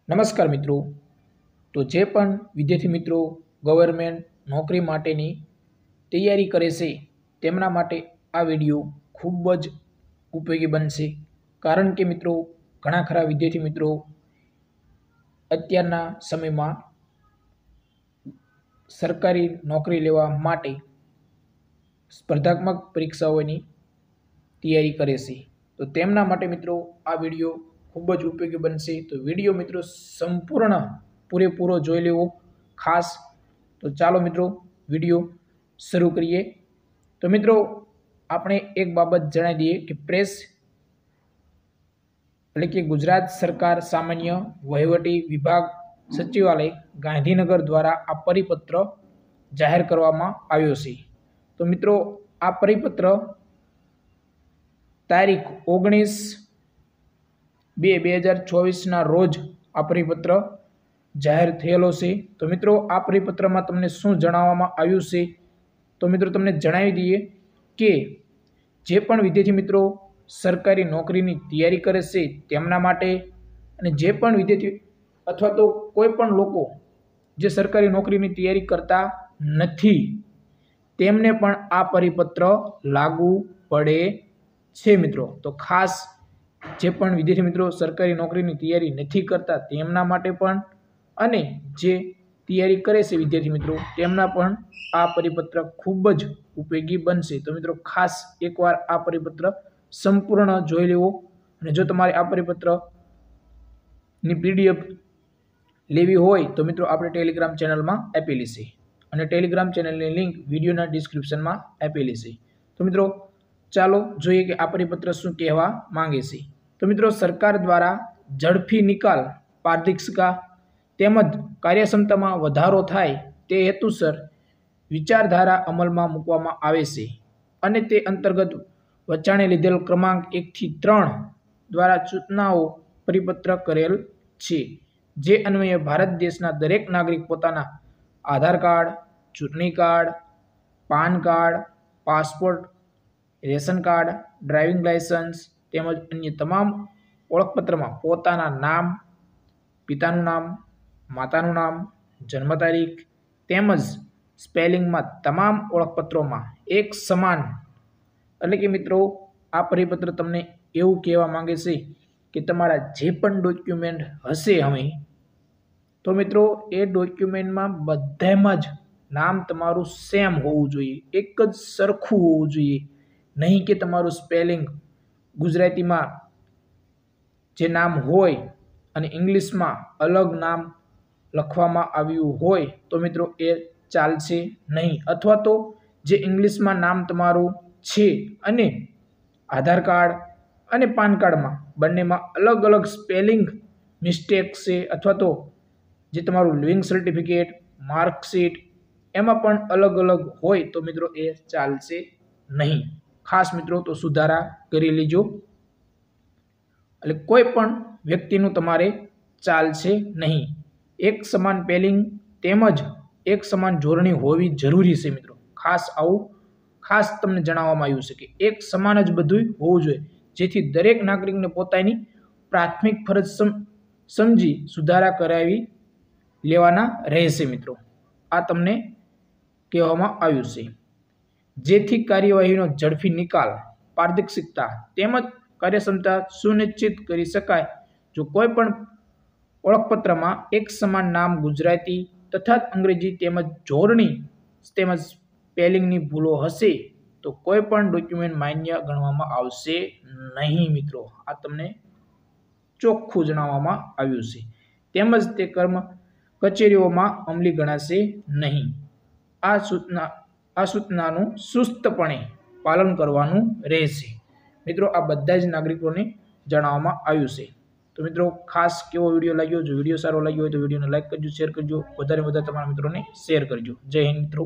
નમસ્કાર મિત્રો। તો જે પણ વિદ્યાર્થી મિત્રો ગવર્મેન્ટ નોકરી માટેની તૈયારી કરે છે તેમના માટે આ વિડીયો ખૂબ જ ઉપયોગી બનશે। કારણ કે મિત્રો ઘણા ખરા વિદ્યાર્થી મિત્રો અત્યારના સમયમાં સરકારી નોકરી લેવા માટે સ્પર્ધાત્મક પરીક્ષાઓની તૈયારી કરે છે। તો તેમના માટે મિત્રો આ વિડીયો ખૂબ જ ઉપયોગી બનશે। તો વિડીયો મિત્રો સંપૂર્ણ પૂરેપૂરો જોઈ લેવો ખાસ। તો ચાલો મિત્રો વિડીયો શરૂ કરીએ। તો મિત્રો આપણે એક બાબત જણાવી દઈએ કે પ્રેસ એટલે કે ગુજરાત સરકાર સામાન્ય વહીવટી વિભાગ સચિવાલય ગાંધીનગર દ્વારા આ પરિપત્ર જાહેર કરવામાં આવ્યો છે। તો મિત્રો આ પરિપત્ર તારીખ 19/2/2024 રોજ આ પરિપત્ર જાહેર થયેલો છે। તો મિત્રો આ પરિપત્રમાં તમને શું જણાવવામાં આવ્યું છે તો મિત્રો તમને જણાવી દઈએ કે જે પણ વિદ્યાર્થી મિત્રો સરકારી નોકરીની તૈયારી કરે છે તેમના માટે અને જે પણ વિદ્યાર્થી અથવા તો કોઈ પણ લોકો જે સરકારી નોકરીની તૈયારી કરતા નથી તેમને પણ આ પરિપત્ર લાગુ પડે છે મિત્રો। તો ખાસ જે પણ વિદ્યાર્થી મિત્રો સરકારી નોકરીની તૈયારી નથી કરતા તેમના માટે પણ અને જે તૈયારી કરે છે વિદ્યાર્થી મિત્રો તેમના પણ આ પરિપત્ર ખૂબ જ ઉપયોગી બનશે। તો મિત્રો ખાસ એકવાર આ પરિપત્ર સંપૂર્ણ જોઈ લેવો। અને જો તમારે આ પરિપત્રની પીડીએફ લેવી હોય તો મિત્રો આપણે ટેલિગ્રામ ચેનલમાં આપેલી છે અને ટેલિગ્રામ ચેનલની લિંક વિડીયોના ડિસ્ક્રિપ્શનમાં આપેલી છે। તો મિત્રો ચાલો જોઈએ કે આ પરિપત્ર શું કહેવા માંગે છે। તો મિત્રો સરકાર દ્વારા ઝડપી નિકાલ, પારદર્શિતા તેમજ કાર્યક્ષમતામાં વધારો થાય તે હેતુસર વિચારધારા અમલમાં મૂકવામાં આવે છે અને તે અંતર્ગત વચાણે લીધેલ ક્રમાંક 1 થી 3 દ્વારા સૂચનાઓ પરિપત્ર કરેલ છે। જે અન્વયે ભારત દેશના દરેક નાગરિક પોતાના આધાર કાર્ડ, ચૂંટણી card, PAN card, passport, ration card, driving licence તેમજ અન્ય તમામ ઓળખપત્રમાં પોતાના નામ, પિતાનું નામ, માતાનું નામ, જન્મ તારીખ તેમજ સ્પેલિંગમાં તમામ ઓળખપત્રોમાં એક સમાન એટલે કે મિત્રો આ પરિપત્ર તમને એવું કહેવા માંગે છે કે તમારા જે પણ ડોક્યુમેન્ટ હશે હવે તો મિત્રો એ ડોક્યુમેન્ટમાં બધામાં જ નામ તમારું સેમ હોવું જોઈએ, એક જ સરખું હોવું જોઈએ। નહીં કે તમારું સ્પેલિંગ ગુજરાતીમાં જે નામ હોય અને ઇંગ્લિશમાં અલગ નામ લખવામાં આવ્યું હોય તો મિત્રો એ ચાલશે નહીં। અથવા તો જે ઇંગ્લિશમાં નામ તમારું છે અને આધાર કાર્ડ અને પાન કાર્ડમાં બંનેમાં અલગ અલગ સ્પેલિંગ મિસ્ટેક છે અથવા તો જે તમારું લિવિંગ સર્ટિફિકેટ, માર્કશીટ એમાં પણ અલગ અલગ હોય તો મિત્રો એ ચાલશે નહીં। ખાસ મિત્રો તો સુધારા કરી લેજો। એટલે કોઈ પણ વ્યક્તિનું તમારે ચાલશે નહીં। એક સમાન સ્પેલિંગ તેમજ એક સમાન જોડણી હોવી જરૂરી છે મિત્રો। ખાસ આવું ખાસ તમને જણાવવામાં આવ્યું છે કે એક સમાન જ બધું હોવું જોઈએ જેથી દરેક નાગરિકને પોતાની પ્રાથમિક ફરજ સમજી સુધારા કરાવી લેવાના રહેશે મિત્રો। આ તમને કહેવામાં આવ્યું છે જેથી કાર્યવાહીનો ઝડપી નિકાલ, પારદર્શિતા તેમજ કાર્યક્ષમતા સુનિશ્ચિત કરી શકાય। જો કોઈ પણ ઓળખપત્રમાં એક સમાન નામ ગુજરાતી તથા અંગ્રેજી તેમજ જોડણી તેમજ સ્પેલિંગની ભૂલો હશે તો કોઈ પણ ડોક્યુમેન્ટ માન્ય ગણવામાં આવશે નહીં મિત્રો। આ તમને ચોખ્ખું જણાવવામાં આવ્યું છે તેમજ તે કચેરીઓમાં અમલી ગણાશે નહીં। આ સૂચનાનું ચુસ્તપણે પાલન કરવાનું રહેશે મિત્રો। આ બધા જ નાગરિકોને જણાવવામાં આવ્યું છે। તો મિત્રો ખાસ કેવો વિડીયો લાગ્યો? જો વિડીયો સારો લાગ્યો હોય તો વિડીયોને લાઈક કરજો, શેર કરજો, વધારે તમારા મિત્રોને શેર કરજો। જય હિન્દ મિત્રો।